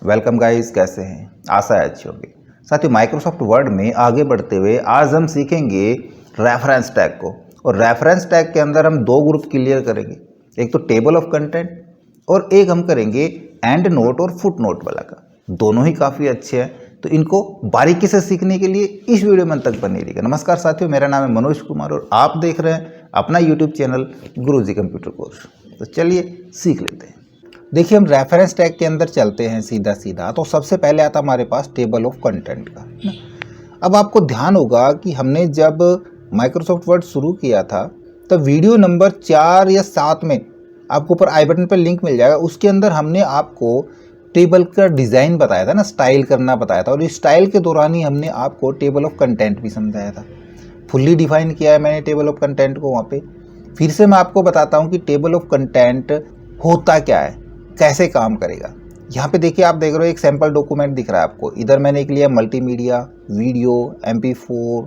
Welcome guys, कैसे हैं? आशा है अच्छी होगी। साथियों, माइक्रोसॉफ्ट वर्ड में आगे बढ़ते हुए आज हम सीखेंगे रेफरेंस टैग को। और रेफरेंस टैग के अंदर हम दो ग्रुप क्लियर करेंगे, एक तो टेबल ऑफ कंटेंट और एक हम करेंगे एंड नोट और फुट नोट वाला का। दोनों ही काफ़ी अच्छे हैं, तो इनको बारीकी से सीखने के लिए इस वीडियो में अंत तक बने रहिएगा। नमस्कार साथियों, मेरा नाम है मनोज कुमार और आप देख रहे हैं अपना यूट्यूब चैनल गुरुजी कंप्यूटर कोर्स। तो चलिए सीख लेते हैं। देखिए, हम रेफरेंस टैग के अंदर चलते हैं सीधा सीधा। तो सबसे पहले आता हमारे पास टेबल ऑफ कंटेंट का ना। अब आपको ध्यान होगा कि हमने जब माइक्रोसॉफ्ट वर्ड शुरू किया था तो वीडियो नंबर 4 या 7 में आपको ऊपर आई बटन पर लिंक मिल जाएगा। उसके अंदर हमने आपको टेबल का डिज़ाइन बताया था ना, स्टाइल करना बताया था। और इस स्टाइल के दौरान ही हमने आपको टेबल ऑफ कंटेंट भी समझाया था। फुल्ली डिफाइन किया है मैंने टेबल ऑफ कंटेंट को वहाँ पे। फिर से मैं आपको बताता हूँ कि टेबल ऑफ कंटेंट होता क्या है, कैसे काम करेगा। यहाँ पे देखिए, आप देख रहे हो एक सैम्पल डॉक्यूमेंट दिख रहा है आपको। इधर मैंने एक लिया मल्टीमीडिया, वीडियो, MP4,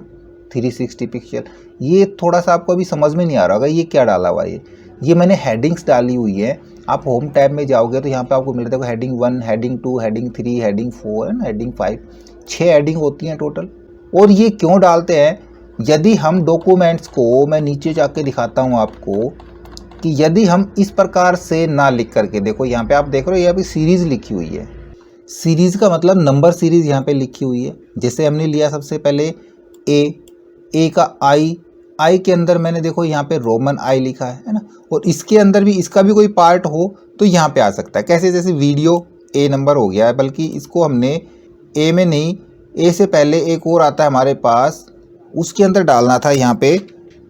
360 पिक्सल। ये थोड़ा सा आपको अभी समझ में नहीं आ रहा होगा ये क्या डाला हुआ है। ये मैंने हेडिंग्स डाली हुई है। आप होम टैब में जाओगे तो यहाँ पे आपको मिल रहा है heading 1, heading 2, heading 3, heading 4 and heading 5। 6 heading होती हैं टोटल। और ये क्यों डालते हैं? यदि हम डॉक्यूमेंट्स को, मैं नीचे जाके दिखाता हूँ आपको, कि यदि हम इस प्रकार से ना लिख करके, देखो यहाँ पे आप देख रहे हो यहाँ पे सीरीज़ लिखी हुई है। सीरीज़ का मतलब नंबर सीरीज़ यहाँ पे लिखी हुई है। जैसे हमने लिया सबसे पहले ए का आई के अंदर मैंने देखो यहाँ पे रोमन आई लिखा है ना। और इसके अंदर भी इसका भी कोई पार्ट हो तो यहाँ पे आ सकता है। कैसे? जैसे वीडियो ए नंबर हो गया है, बल्कि इसको हमने ए में नहीं, ए से पहले एक और आता है हमारे पास, उसके अंदर डालना था। यहाँ पे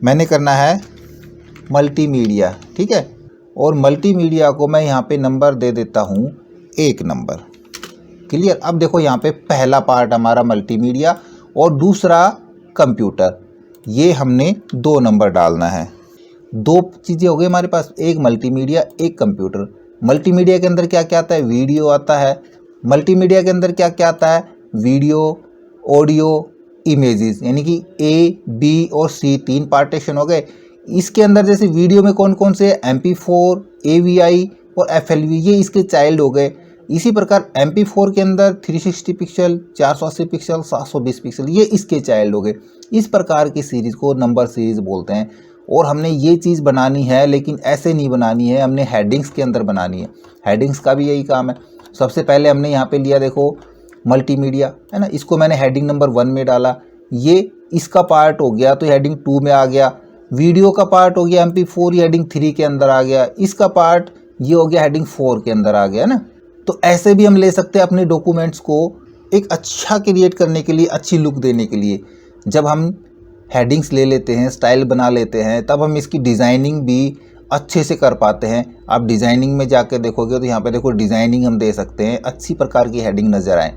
मैंने करना है मल्टीमीडिया, ठीक है। और मल्टीमीडिया को मैं यहाँ पे नंबर दे देता हूँ 1 नंबर। क्लियर? अब देखो यहाँ पे पहला पार्ट हमारा मल्टीमीडिया और दूसरा कंप्यूटर। ये हमने 2 नंबर डालना है। 2 चीज़ें हो गई हमारे पास, एक मल्टीमीडिया, एक कंप्यूटर। मल्टीमीडिया के अंदर क्या क्या आता है? वीडियो आता है। मल्टीमीडिया के अंदर क्या क्या आता है? वीडियो, ऑडियो, इमेजेस, यानी कि A, B और C 3 पार्टीशन हो गए। इसके अंदर जैसे वीडियो में कौन कौन से? MP4, AVI और FLV, ये इसके चाइल्ड हो गए। इसी प्रकार MP4 के अंदर 360 पिक्सल, 480 पिक्सल, 720 पिक्सल, ये इसके चाइल्ड हो गए। इस प्रकार की सीरीज़ को नंबर सीरीज़ बोलते हैं। और हमने ये चीज़ बनानी है, लेकिन ऐसे नहीं बनानी है, हमने हेडिंग्स के अंदर बनानी है। हेडिंग्स का भी यही काम है। सबसे पहले हमने यहाँ पे लिया, देखो मल्टीमीडिया है ना, इसको मैंने हेडिंग नंबर 1 में डाला। ये इसका पार्ट हो गया तो हेडिंग 2 में आ गया। वीडियो का पार्ट हो गया MP4, हेडिंग 3 के अंदर आ गया। इसका पार्ट ये हो गया हेडिंग 4 के अंदर आ गया ना। तो ऐसे भी हम ले सकते हैं अपने डॉक्यूमेंट्स को एक अच्छा क्रिएट करने के लिए, अच्छी लुक देने के लिए। जब हम हेडिंग्स ले लेते हैं, स्टाइल बना लेते हैं, तब हम इसकी डिज़ाइनिंग भी अच्छे से कर पाते हैं। आप डिज़ाइनिंग में जाकर देखोगे तो यहाँ पे देखो डिज़ाइनिंग हम दे सकते हैं, अच्छी प्रकार की हेडिंग नज़र आए।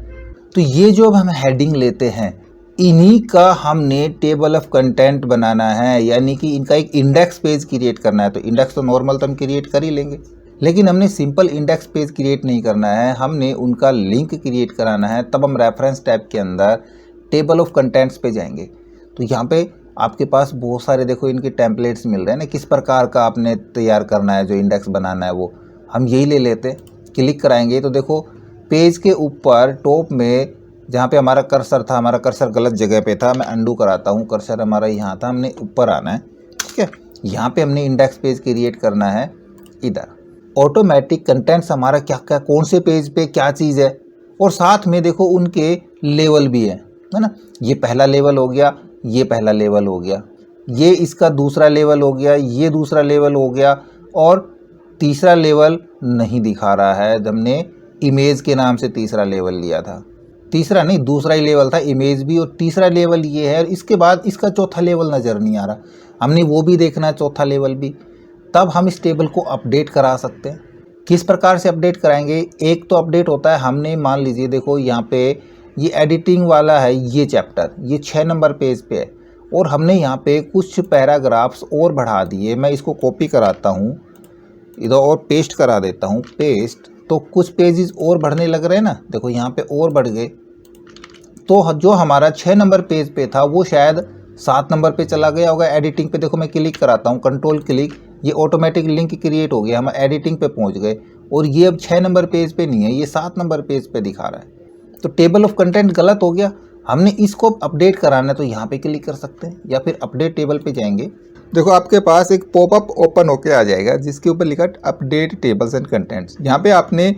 तो ये जो हम हेडिंग लेते हैं, इन्हीं का हमने टेबल ऑफ कंटेंट बनाना है, यानी कि इनका एक इंडेक्स पेज क्रिएट करना है। तो इंडेक्स तो नॉर्मल तो हम क्रिएट कर ही लेंगे, लेकिन हमने सिंपल इंडेक्स पेज क्रिएट नहीं करना है, हमने उनका लिंक क्रिएट कराना है। तब हम रेफरेंस टैब के अंदर टेबल ऑफ कंटेंट्स पे जाएंगे। तो यहाँ पे आपके पास बहुत सारे देखो इनके टेम्पलेट्स मिल रहे हैं ना, किस प्रकार का आपने तैयार करना है, जो इंडेक्स बनाना है वो हम यही ले लेते हैं। क्लिक कराएंगे तो देखो पेज के ऊपर टॉप में जहाँ पे हमारा कर्सर था, हमारा कर्सर गलत जगह पे था, मैं अंडू कराता हूँ। कर्सर हमारा यहाँ था, हमने ऊपर आना है, ठीक है। यहाँ पे हमने इंडेक्स पेज क्रिएट करना है। इधर ऑटोमेटिक कंटेंट्स हमारा क्या क्या, कौन से पेज पे क्या चीज़ है, और साथ में देखो उनके लेवल भी है ना। ये पहला लेवल हो गया, ये पहला लेवल हो गया, ये इसका दूसरा लेवल हो गया, ये दूसरा लेवल हो गया, और तीसरा लेवल नहीं दिखा रहा है। हमने इमेज के नाम से तीसरा लेवल लिया था। तीसरा नहीं, दूसरा ही लेवल था, इमेज भी, और तीसरा लेवल ये है। और इसके बाद इसका चौथा लेवल नज़र नहीं आ रहा, हमने वो भी देखना है, चौथा लेवल भी। तब हम इस टेबल को अपडेट करा सकते हैं। किस प्रकार से अपडेट कराएंगे? एक तो अपडेट होता है, हमने मान लीजिए देखो यहाँ पे ये एडिटिंग वाला है, ये चैप्टर ये 6 नंबर पेज पे है, और हमने यहाँ पे कुछ पैराग्राफ्स और बढ़ा दिए। मैं इसको कॉपी कराता हूँ इधर और पेस्ट करा देता हूँ, पेस्ट। तो कुछ पेजेस और बढ़ने लग रहे हैं ना, देखो यहाँ पे और बढ़ गए। तो जो हमारा 6 नंबर पेज पे था वो शायद 7 नंबर पे चला गया होगा। एडिटिंग पे देखो मैं क्लिक कराता हूँ, कंट्रोल क्लिक, ये ऑटोमेटिक लिंक क्रिएट हो गया, हम एडिटिंग पे पहुँच गए। और ये अब 6 नंबर पेज पे नहीं है, ये 7 नंबर पेज पे दिखा रहा है। तो टेबल ऑफ कंटेंट गलत हो गया, हमने इसको अपडेट कराना है तो यहाँ पे क्लिक कर सकते हैं या फिर अपडेट टेबल पे जाएंगे। देखो आपके पास एक पॉपअप ओपन होके आ जाएगा जिसके ऊपर लिखा अपडेट टेबल्स एंड कंटेंट्स। यहाँ पे आपने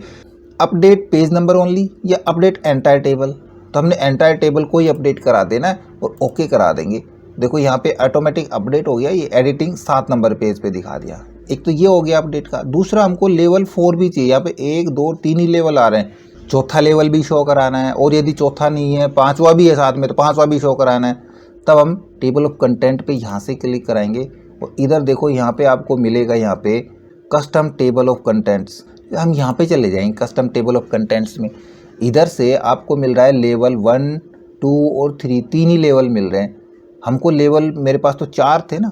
अपडेट पेज नंबर ओनली या अपडेट एंटायर टेबल, तो हमने एंटायर टेबल को ही अपडेट करा देना है और ओके करा देंगे। देखो यहाँ पे ऑटोमेटिक अपडेट हो गया, ये एडिटिंग 7 नंबर पेज पे दिखा दिया। एक तो ये हो गया अपडेट का। दूसरा हमको लेवल 4 भी चाहिए, यहाँ पे 1 2 3 ही लेवल आ रहे हैं, चौथा लेवल भी शो कराना है और यदि चौथा नहीं है 5वां भी है साथ में तो 5वां भी शो कराना है। तब हम टेबल ऑफ कंटेंट पे यहाँ से क्लिक कराएंगे और इधर देखो यहाँ पे आपको मिलेगा यहाँ पे कस्टम टेबल ऑफ कंटेंट्स। हम यहाँ पे चले जाएंगे कस्टम टेबल ऑफ कंटेंट्स में। इधर से आपको मिल रहा है लेवल 1 2 और 3, 3 ही लेवल मिल रहे हैं हमको। लेवल मेरे पास तो 4 थे ना,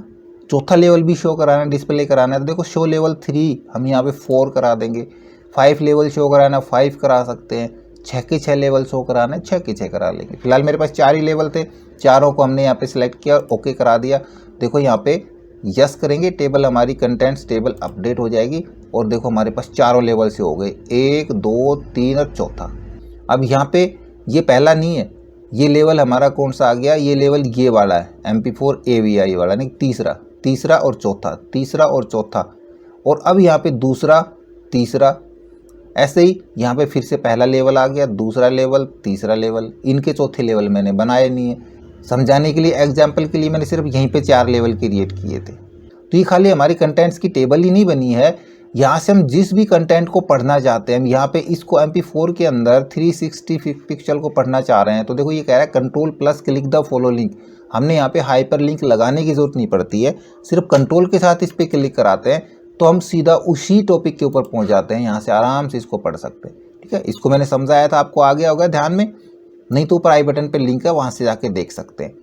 चौथा लेवल भी शो कराना है, डिस्प्ले कराना है। तो देखो शो लेवल 3 हम यहाँ पे 4 करा देंगे। 5 लेवल शो कराना 5 करा सकते हैं। 6 के 6 लेवल शो कराना है 6 के 6 करा लेंगे। फिलहाल मेरे पास 4 ही लेवल थे, चारों को हमने यहाँ पे सिलेक्ट किया और ओके करा दिया। देखो यहाँ पे यस करेंगे, टेबल हमारी कंटेंट्स टेबल अपडेट हो जाएगी और देखो हमारे पास चारों लेवल से हो गए, 1 2 3 और चौथा। अब यहाँ पे ये पहला नहीं है, ये लेवल हमारा कौन सा आ गया, ये लेवल ये वाला है MP4 AVI वाला, नहीं तीसरा और चौथा, तीसरा और चौथा। और अब यहाँ पे दूसरा तीसरा, ऐसे ही यहाँ पे फिर से पहला लेवल आ गया, दूसरा लेवल, तीसरा लेवल। इनके चौथे लेवल मैंने बनाए नहीं है, समझाने के लिए एग्जाम्पल के लिए मैंने सिर्फ यहीं पे 4 लेवल क्रिएट किए थे। तो ये खाली हमारी कंटेंट्स की टेबल ही नहीं बनी है, यहाँ से हम जिस भी कंटेंट को पढ़ना चाहते हैं, हम यहाँ पे इसको MP4 के अंदर 360 पिक्सल को पढ़ना चाह रहे हैं। तो देखो ये कह रहा है control plus click the follow link. हमने यहाँ पे हाइपर लिंक लगाने की ज़रूरत नहीं पड़ती है, सिर्फ कंट्रोल के साथ इस पर क्लिक कराते हैं तो हम सीधा उसी टॉपिक के ऊपर पहुँच जाते हैं। यहाँ से आराम से इसको पढ़ सकते हैं। ठीक है, इसको मैंने समझाया था, आपको आ गया होगा ध्यान में, नहीं तो ऊपर आई बटन पर लिंक है, वहाँ से जाके देख सकते हैं।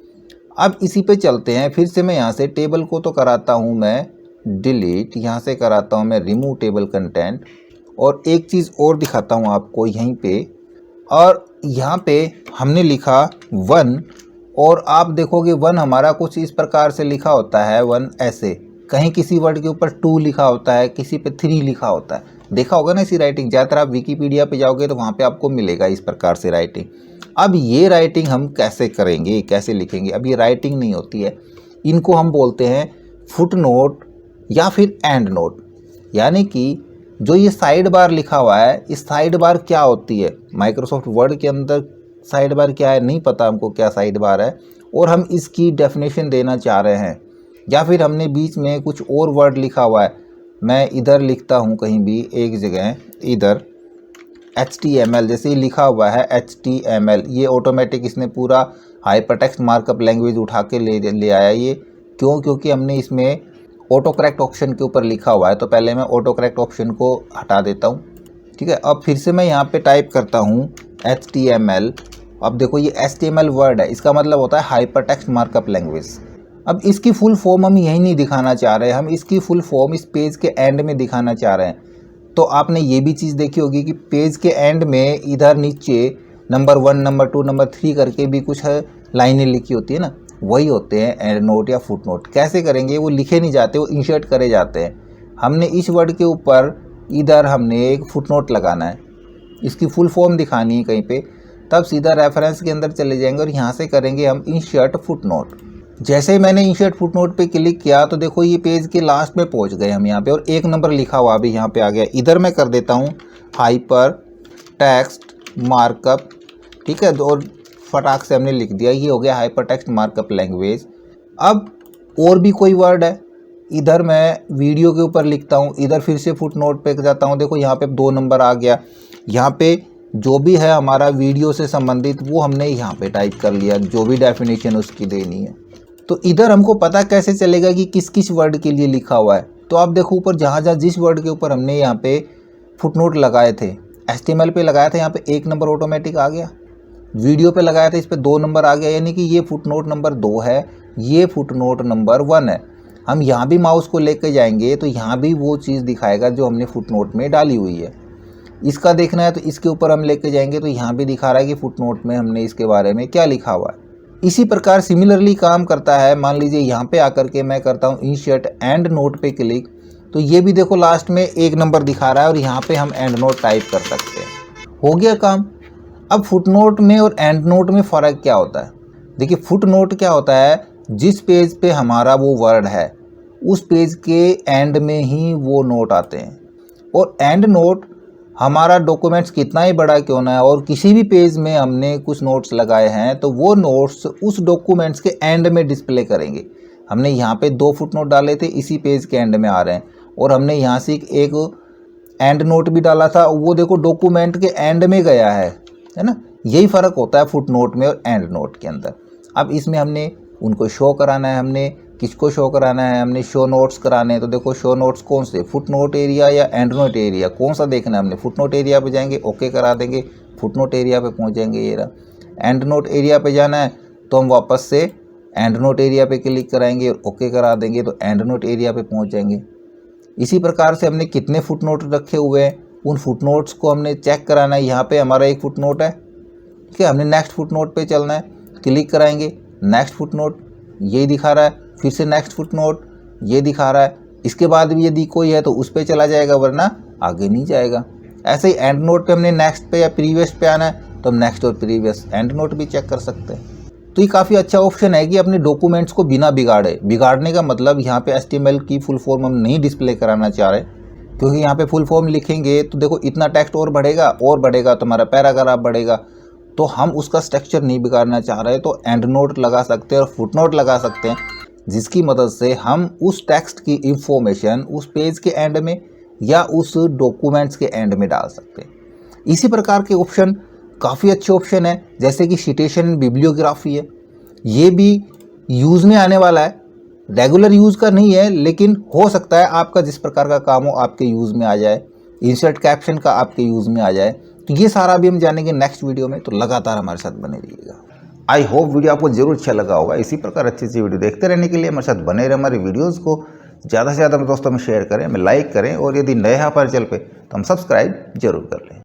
अब इसी पे चलते हैं। फिर से मैं यहाँ से टेबल को तो कराता हूँ मैं डिलीट, यहाँ से कराता हूँ मैं रिमूव टेबल कंटेंट। और एक चीज़ और दिखाता हूँ आपको यहीं पे, और यहाँ पे हमने लिखा 1 और आप देखोगे 1 हमारा कुछ इस प्रकार से लिखा होता है, 1 ऐसे, कहीं किसी वर्ड के ऊपर 2 लिखा होता है, किसी पे 3 लिखा होता है। देखा होगा ना इसी राइटिंग, ज़्यादातर आप विकीपीडिया पे जाओगे तो वहाँ पे आपको मिलेगा इस प्रकार से राइटिंग। अब ये राइटिंग हम कैसे करेंगे, कैसे लिखेंगे? अब ये राइटिंग नहीं होती है, इनको हम बोलते हैं फुट नोट या फिर एंड नोट। यानी कि जो ये साइड बार लिखा हुआ है, इस साइड बार क्या होती है? माइक्रोसॉफ्ट वर्ड के अंदर साइड बार क्या है नहीं पता हमको क्या साइड बार है, और हम इसकी डेफिनेशन देना चाह रहे हैं। या फिर हमने बीच में कुछ और वर्ड लिखा हुआ है, मैं इधर लिखता हूँ कहीं भी एक जगह, इधर HTML जैसे ही लिखा हुआ है HTML, ये ऑटोमेटिक इसने पूरा हाइपरटेक्स्ट मार्कअप लैंग्वेज उठा के ले आया। ये क्यों? क्योंकि हमने इसमें ऑटो करेक्ट ऑप्शन के ऊपर लिखा हुआ है। तो पहले मैं ऑटो करेक्ट ऑप्शन को हटा देता हूँ। ठीक है, अब फिर से मैं यहाँ पे टाइप करता हूँ HTML। अब देखो ये HTML वर्ड है, इसका मतलब होता है हाइपरटेक्स्ट मार्कअप लैंग्वेज। अब इसकी फुल फॉर्म हम यही नहीं दिखाना चाह रहे, हम इसकी फुल फॉर्म इस पेज के एंड में दिखाना चाह रहे हैं। तो आपने ये भी चीज़ देखी होगी कि पेज के एंड में इधर नीचे नंबर 1 नंबर 2 नंबर 3 करके भी कुछ लाइनें लिखी होती है ना, वही होते हैं एंड नोट या फुट नोट। कैसे करेंगे? वो लिखे नहीं जाते, वो इंसर्ट करे जाते हैं। हमने इस वर्ड के ऊपर इधर हमने एक फुट नोट लगाना है, इसकी फुल फॉर्म दिखानी है कहीं पे, तब सीधा रेफरेंस के अंदर चले जाएंगे और यहाँ से करेंगे हम इंसर्ट फुट नोट। जैसे ही मैंने इंसर्ट फुट नोट पे क्लिक किया तो देखो ये पेज के लास्ट में पहुँच गए हम यहाँ पे, और 1 नंबर लिखा हुआ अभी यहाँ पे आ गया। इधर मैं कर देता हूँ हाइपर टेक्स्ट मार्कअप। ठीक है, और फटाक से हमने लिख दिया, ये हो गया हाइपर टेक्स्ट मार्कअप लैंग्वेज। अब और भी कोई वर्ड है, इधर मैं वीडियो के ऊपर लिखता हूँ, इधर फिर से फुट नोट पे जाता हूँ। देखो यहाँ पे 2 नंबर आ गया, यहाँ पे जो भी है हमारा वीडियो से संबंधित वो हमने यहाँ पे टाइप कर लिया, जो भी डेफिनेशन उसकी देनी है। तो इधर हमको पता कैसे चलेगा कि किस किस वर्ड के लिए लिखा हुआ है? तो आप देखो ऊपर जहाँ जिस वर्ड के ऊपर हमने यहाँ पे फुटनोट लगाए थे, HTML पे लगाया था, यहाँ पे 1 नंबर ऑटोमेटिक आ गया। वीडियो पे लगाया था, इस पे 2 नंबर आ गया, यानी कि ये फुटनोट नंबर 2 है, ये फुटनोट नंबर 1 है। हम यहाँ भी माउस को लेकर जाएंगे तो यहाँ भी वो चीज़ दिखाएगा जो हमने फुटनोट में डाली हुई है। इसका देखना है तो इसके ऊपर हम लेके जाएंगे तो यहाँ भी दिखा रहा है कि फुटनोट में हमने इसके बारे में क्या लिखा हुआ है। इसी प्रकार सिमिलरली काम करता है। मान लीजिए यहाँ पे आकर के मैं करता हूँ इंसर्ट एंड नोट पे क्लिक, तो ये भी देखो लास्ट में 1 नंबर दिखा रहा है और यहाँ पे हम एंड नोट टाइप कर सकते हैं। हो गया काम। अब फुट नोट में और एंड नोट में फ़र्क क्या होता है? देखिए फुट नोट क्या होता है, जिस पेज पे हमारा वो वर्ड है उस पेज के एंड में ही वो नोट आते हैं। और एंड नोट हमारा डॉक्यूमेंट्स कितना ही बड़ा क्यों ना है और किसी भी पेज में हमने कुछ नोट्स लगाए हैं तो वो नोट्स उस डॉक्यूमेंट्स के एंड में डिस्प्ले करेंगे। हमने यहाँ पे 2 फुट नोट डाले थे, इसी पेज के एंड में आ रहे हैं। और हमने यहाँ से एक एंड नोट भी डाला था, वो देखो डॉक्यूमेंट के एंड में गया है ना। यही फ़र्क होता है फुट नोट में और एंड नोट के अंदर। अब इसमें हमने उनको शो कराना है, हमने किसको शो कराना है, हमने शो नोट्स कराने हैं। तो देखो शो नोट्स कौन से, फुट नोट एरिया या एंड नोट एरिया, कौन सा देखना है हमने। फुट नोट एरिया पे जाएंगे, ओके करा देंगे, फुट नोट एरिया पे पहुंच जाएंगे। ये रहा। एंड नोट एरिया पे जाना है तो हम वापस से एंड नोट एरिया पे क्लिक कराएंगे और ओके करा देंगे तो एंड नोट एरिया पे पहुंच जाएंगे। इसी प्रकार से हमने कितने फुट नोट रखे हुए हैं, उन फुट नोट्स को हमने चेक कराना है। यहाँ पे हमारा एक फुट नोट है, ठीक है, हमने नेक्स्ट फुट नोट पे चलना है, क्लिक कराएंगे, नेक्स्ट फुट नोट ये दिखा रहा है, फिर से नेक्स्ट फुट नोट ये दिखा रहा है। इसके बाद भी यदि कोई है तो उस पर चला जाएगा, वरना आगे नहीं जाएगा। ऐसे ही एंड नोट पे हमने नेक्स्ट पे या प्रीवियस पे आना है तो हम नेक्स्ट और प्रीवियस एंड नोट भी चेक कर सकते हैं। तो ये काफ़ी अच्छा ऑप्शन है कि अपने डॉक्यूमेंट्स को बिना बिगाड़ने का मतलब यहाँ पे HTML की फुल फॉर्म हम नहीं डिस्प्ले कराना चाह रहे, क्योंकि यहाँ पे फुल फॉर्म लिखेंगे तो देखो इतना टेक्स्ट और बढ़ेगा तो हमारा पैराग्राफ बढ़ेगा। तो हम उसका स्ट्रक्चर नहीं बिगाड़ना चाह रहे, तो एंड नोट लगा सकते हैं और फुट नोट लगा सकते हैं, जिसकी मदद से हम उस टेक्स्ट की इंफॉर्मेशन उस पेज के एंड में या उस डॉक्यूमेंट्स के एंड में डाल सकते हैं। इसी प्रकार के ऑप्शन काफ़ी अच्छे ऑप्शन है, जैसे कि सिटेशन बिब्लियोग्राफी है, ये भी यूज़ में आने वाला है। रेगुलर यूज़ का नहीं है, लेकिन हो सकता है आपका जिस प्रकार का काम हो आपके यूज़ में आ जाए, इंसर्ट कैप्शन का आपके यूज़ में आ जाए। तो ये सारा भी हम जानेंगे नेक्स्ट वीडियो में, तो लगातार हमारे साथ बने रहिएगा। आई होप वीडियो आपको जरूर अच्छा लगा होगा। इसी प्रकार अच्छी वीडियो देखते रहने के लिए हमारे साथ बने रहे। हमारे वीडियोज़ को ज़्यादा से ज़्यादा दोस्तों में शेयर करें, हमें लाइक करें और यदि नए हैं हमारे चैनल पे तो हम सब्सक्राइब जरूर कर लें।